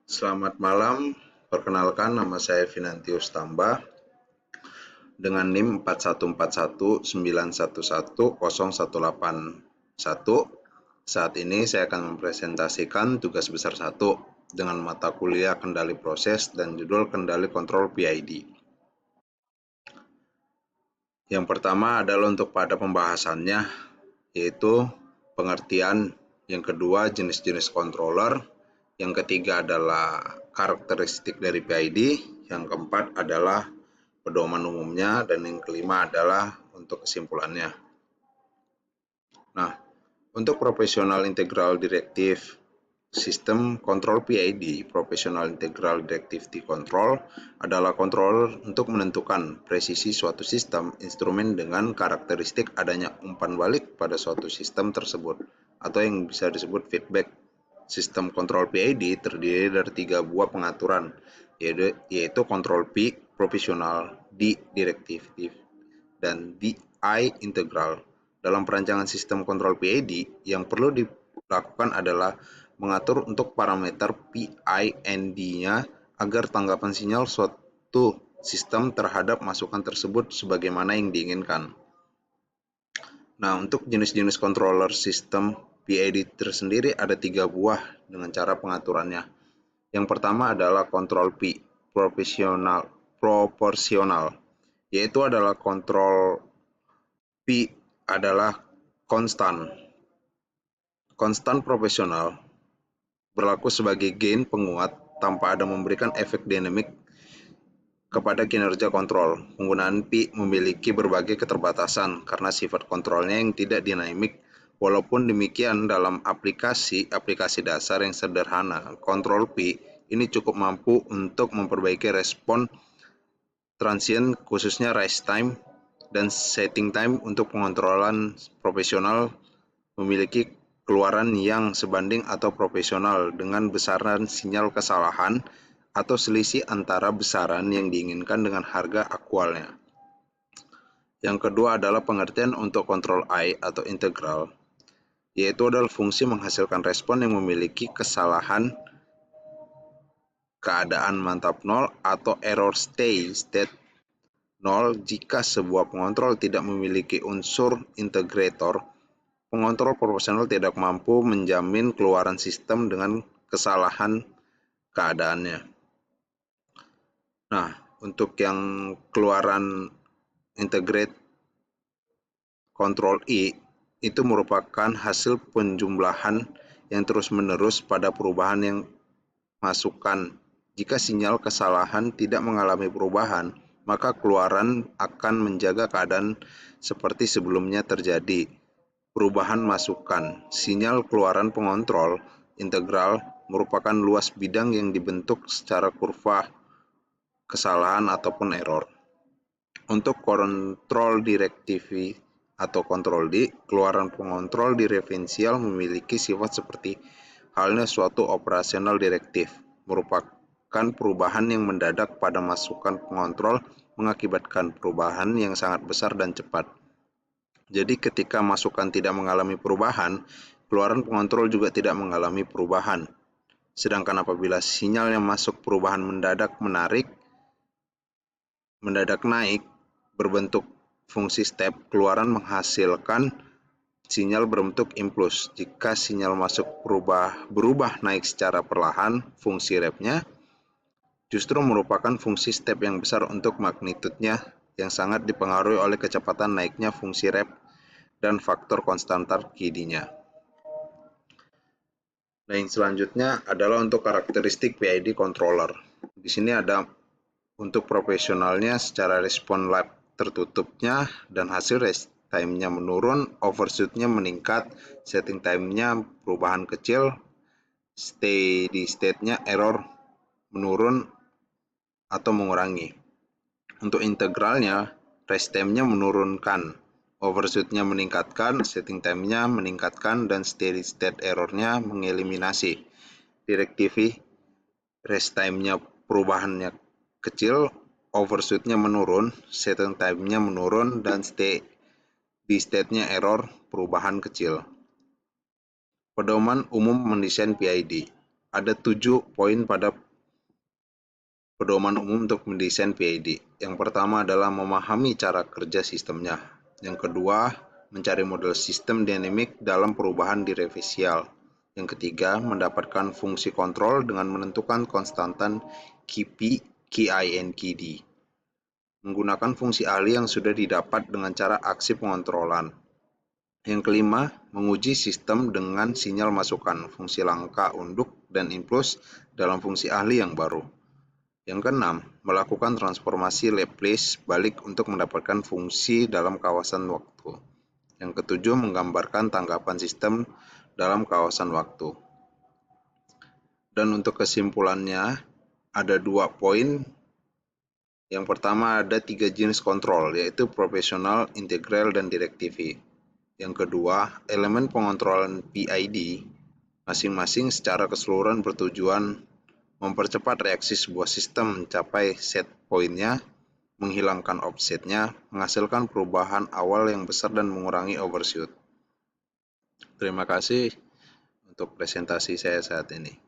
Selamat malam, perkenalkan nama saya Vinantius Tamba dengan NIM 4141911018. Saat ini saya akan mempresentasikan tugas besar 1 dengan mata kuliah kendali proses dan judul kendali kontrol PID. Yang pertama adalah untuk pada pembahasannya, yaitu pengertian, yang kedua jenis-jenis controller, yang ketiga adalah karakteristik dari PID, yang keempat adalah pedoman umumnya, dan yang kelima adalah untuk kesimpulannya. Nah, untuk profesional integral directive sistem kontrol PID, Professional Integral Directivity Control, adalah controller untuk menentukan presisi suatu sistem instrumen dengan karakteristik adanya umpan balik pada suatu sistem tersebut, atau yang bisa disebut feedback. Sistem kontrol PID terdiri dari 3 buah pengaturan, yaitu kontrol P, profesional, D, directive, dan DI, integral. Dalam perancangan sistem kontrol PID, yang perlu dilakukan adalah mengatur untuk parameter PIND-nya agar tanggapan sinyal suatu sistem terhadap masukan tersebut sebagaimana yang diinginkan. Nah, untuk jenis-jenis controller sistem PID tersendiri ada 3 buah dengan cara pengaturannya. Yang pertama adalah kontrol P, proporsional, yaitu adalah kontrol P adalah konstan. Konstan proporsional berlaku sebagai gain penguat tanpa ada memberikan efek dinamik kepada kinerja kontrol. Penggunaan P memiliki berbagai keterbatasan karena sifat kontrolnya yang tidak dinamik. Walaupun demikian, dalam aplikasi dasar yang sederhana, kontrol P ini cukup mampu untuk memperbaiki respon transient, khususnya rise time dan setting time. Untuk pengontrolan profesional memiliki keluaran yang sebanding atau proporsional dengan besaran sinyal kesalahan atau selisih antara besaran yang diinginkan dengan harga aktualnya. Yang kedua adalah pengertian untuk kontrol I atau integral, yaitu adalah fungsi menghasilkan respon yang memiliki kesalahan keadaan mantap nol atau error state nol jika sebuah pengontrol tidak memiliki unsur integrator. Pengontrol proporsional tidak mampu menjamin keluaran sistem dengan kesalahan keadaannya. Nah, untuk yang keluaran integrate control I itu merupakan hasil penjumlahan yang terus-menerus pada perubahan yang masukan. Jika sinyal kesalahan tidak mengalami perubahan, maka keluaran akan menjaga keadaan seperti sebelumnya terjadi. Perubahan masukan. Sinyal keluaran pengontrol integral merupakan luas bidang yang dibentuk secara kurva kesalahan ataupun error. Untuk kontrol directive atau kontrol D, keluaran pengontrol diferensial memiliki sifat seperti halnya suatu operasional direktif, merupakan perubahan yang mendadak pada masukan pengontrol mengakibatkan perubahan yang sangat besar dan cepat. Jadi ketika masukan tidak mengalami perubahan, keluaran pengontrol juga tidak mengalami perubahan. Sedangkan apabila sinyal yang masuk perubahan mendadak naik berbentuk fungsi step, keluaran menghasilkan sinyal berbentuk impuls. Jika sinyal masuk berubah naik secara perlahan, fungsi rep-nya justru merupakan fungsi step yang besar untuk magnitudenya yang sangat dipengaruhi oleh kecepatan naiknya fungsi rep dan faktor konstantar KD-nya. Nah, yang selanjutnya adalah untuk karakteristik PID controller. Di sini ada untuk profesionalnya secara respon lab tertutupnya dan hasil rest time-nya menurun, overshoot-nya meningkat, setting time-nya perubahan kecil, steady state-nya error menurun atau mengurangi. Untuk integralnya, rest time-nya menurunkan, overshoot-nya meningkatkan, setting time-nya meningkatkan, dan steady state error-nya mengeliminasi. Directive, rest time-nya perubahannya kecil, overshoot-nya menurun, setting time-nya menurun, dan steady state-nya error perubahan kecil. Pedoman umum mendesain PID ada 7 poin pada pedoman umum untuk mendesain PID. Yang pertama adalah memahami cara kerja sistemnya. Yang kedua, mencari model sistem dinamik dalam perubahan direfisial. Yang ketiga, mendapatkan fungsi kontrol dengan menentukan konstantan KP, KI, and KD. Menggunakan fungsi ahli yang sudah didapat dengan cara aksi pengontrolan. Yang kelima, menguji sistem dengan sinyal masukan, fungsi langka, unduk, dan impuls dalam fungsi ahli yang baru. Yang keenam, melakukan transformasi Laplace balik untuk mendapatkan fungsi dalam kawasan waktu. Yang ketujuh, menggambarkan tanggapan sistem dalam kawasan waktu. Dan untuk kesimpulannya, ada 2 poin. Yang pertama ada 3 jenis kontrol, yaitu proporsional, integral, dan directive. Yang kedua, elemen pengontrolan PID masing-masing secara keseluruhan bertujuan mempercepat reaksi sebuah sistem mencapai set pointnya, menghilangkan offsetnya, menghasilkan perubahan awal yang besar dan mengurangi overshoot. Terima kasih untuk presentasi saya saat ini.